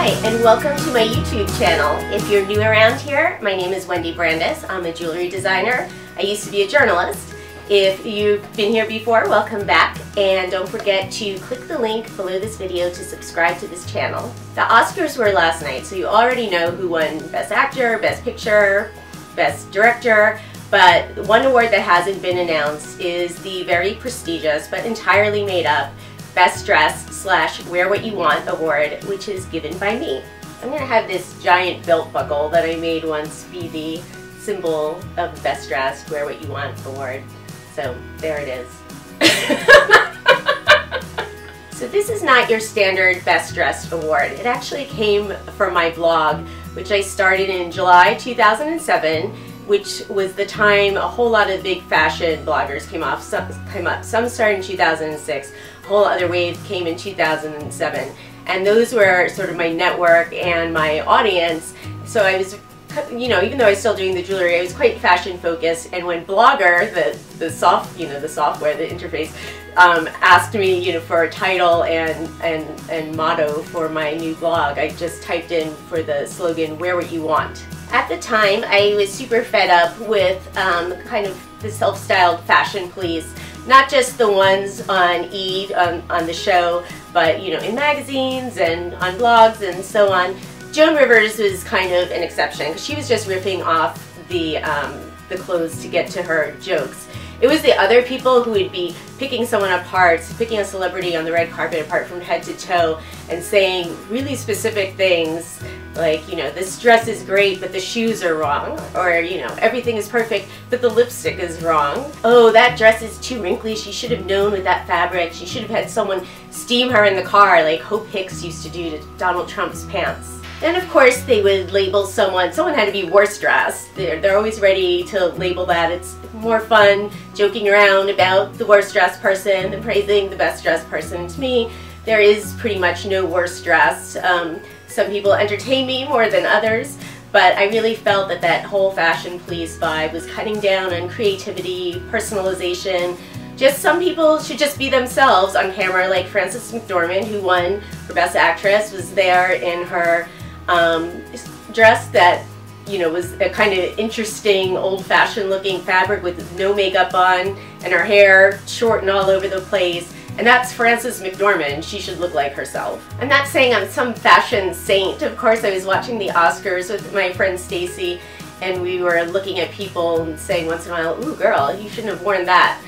Hi, and welcome to my YouTube channel. If you're new around here, my name is Wendy Brandes. I'm a jewelry designer. I used to be a journalist. If you've been here before, welcome back. And don't forget to click the link below this video to subscribe to this channel. The Oscars were last night, so you already know who won Best Actor, Best Picture, Best Director. But one award that hasn't been announced is the very prestigious but entirely made up Best Dress / Wear What You Want award, which is given by me. I'm going to have this giant belt buckle that I made once be the symbol of Best Dressed Wear What You Want award. So there it is. So this is not your standard Best Dressed award. It actually came from my blog, which I started in July 2007, which was the time a whole lot of big fashion bloggers came up. Some started in 2006. A whole other wave came in 2007. And those were sort of my network and my audience. So I was, you know, even though I was still doing the jewelry, I was quite fashion focused. And when Blogger, the software, the interface, asked me, you know, for a title and motto for my new blog, I just typed in for the slogan, "Wear What You Want." At the time, I was super fed up with kind of the self-styled fashion police, not just the ones on E! on the show, but you know, in magazines and on blogs and so on. Joan Rivers was kind of an exception because she was just ripping off the clothes to get to her jokes. It was the other people who would be picking someone apart, picking a celebrity on the red carpet apart from head to toe and saying really specific things like, you know, this dress is great but the shoes are wrong, or, you know, everything is perfect but the lipstick is wrong. Oh, that dress is too wrinkly, she should have known with that fabric, she should have had someone steam her in the car like Hope Hicks used to do to Donald Trump's pants. And of course they would label someone had to be worse dressed. They're always ready to label that. It's more fun joking around about the worst dressed person than praising the best dressed person. To me, there is pretty much no worse dressed. Some people entertain me more than others, but I really felt that that whole fashion police vibe was cutting down on creativity, personalization. Just some people should just be themselves on camera, like Frances McDormand, who won for Best Actress, was there in her dress that, you know, was a kind of interesting old-fashioned looking fabric with no makeup on, and her hair short and all over the place. And that's Frances McDormand. She should look like herself. I'm not saying I'm some fashion saint. Of course, I was watching the Oscars with my friend Stacy, and we were looking at people and saying once in a while, "Ooh, girl, you shouldn't have worn that."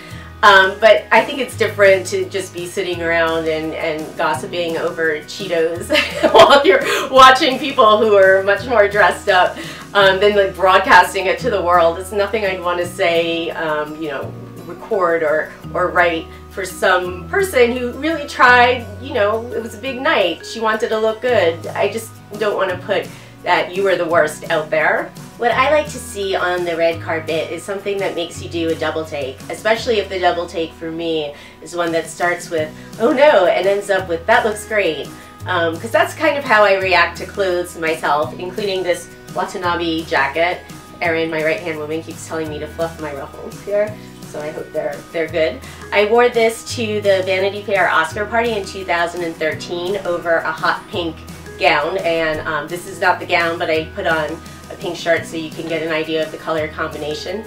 But I think it's different to just be sitting around and gossiping over Cheetos while you're watching people who are much more dressed up than like broadcasting it to the world. It's nothing I'd want to say, you know, record or write for some person who really tried. You know, it was a big night. She wanted to look good. I just don't want to put that "you are the worst" out there. What I like to see on the red carpet is something that makes you do a double take, especially if the double take for me is one that starts with, "Oh no," and ends up with, "That looks great." Because that's kind of how I react to clothes myself, including this Watanabe jacket. Erin, my right-hand woman, keeps telling me to fluff my ruffles here, so I hope they're good. I wore this to the Vanity Fair Oscar party in 2013 over a hot pink gown, and this is not the gown, but I put on a pink shirt so you can get an idea of the color combination.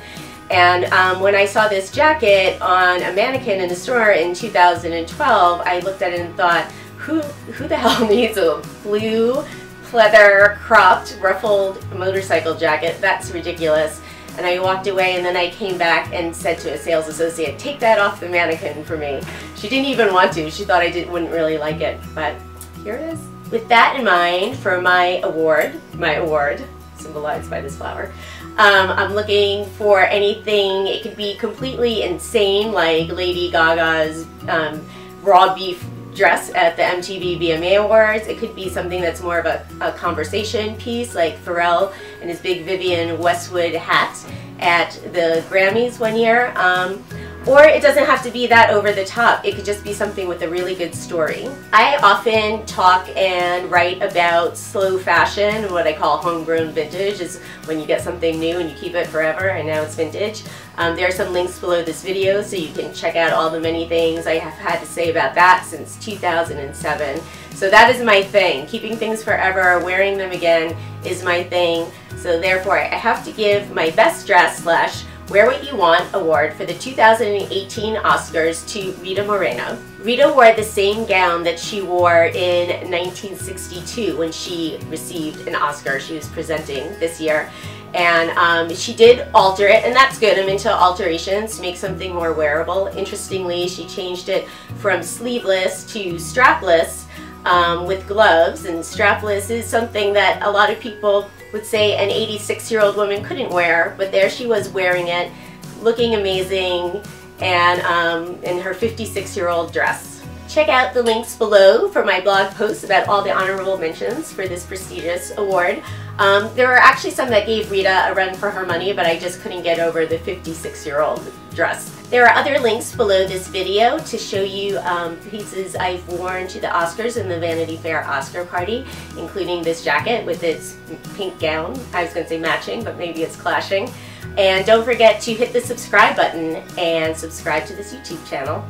And when I saw this jacket on a mannequin in a store in 2012, I looked at it and thought, who the hell needs a blue, pleather, cropped, ruffled motorcycle jacket? That's ridiculous. And I walked away, and then I came back and said to a sales associate, "Take that off the mannequin for me." She didn't even want to. She thought I wouldn't really like it, but here it is. With that in mind, for my award, symbolized by this flower, I'm looking for anything. It could be completely insane, like Lady Gaga's raw beef dress at the MTV VMA Awards. It could be something that's more of a conversation piece, like Pharrell and his big Vivienne Westwood hat at the Grammys one year. Or it doesn't have to be that over the top. It could just be something with a really good story. I often talk and write about slow fashion. What I call homegrown vintage is when you get something new and you keep it forever, and now it's vintage. There are some links below this video so you can check out all the many things I have had to say about that since 2007. So that is my thing. Keeping things forever, wearing them again is my thing. So therefore I have to give my best dress / Wear What You Want award for the 2018 Oscars to Rita Moreno. Rita wore the same gown that she wore in 1962 when she received an Oscar. She was presenting this year. And she did alter it, and that's good. I'm into alterations to make something more wearable. Interestingly, she changed it from sleeveless to strapless with gloves, and strapless is something that a lot of people would say an 86-year-old woman couldn't wear, but there she was wearing it, looking amazing, and in her 56-year-old dress. Check out the links below for my blog posts about all the honorable mentions for this prestigious award. There were actually some that gave Rita a run for her money, but I just couldn't get over the 56-year-old dress. There are other links below this video to show you pieces I've worn to the Oscars and the Vanity Fair Oscar party, including this jacket with its pink gown. I was going to say matching, but maybe it's clashing. And don't forget to hit the subscribe button and subscribe to this YouTube channel.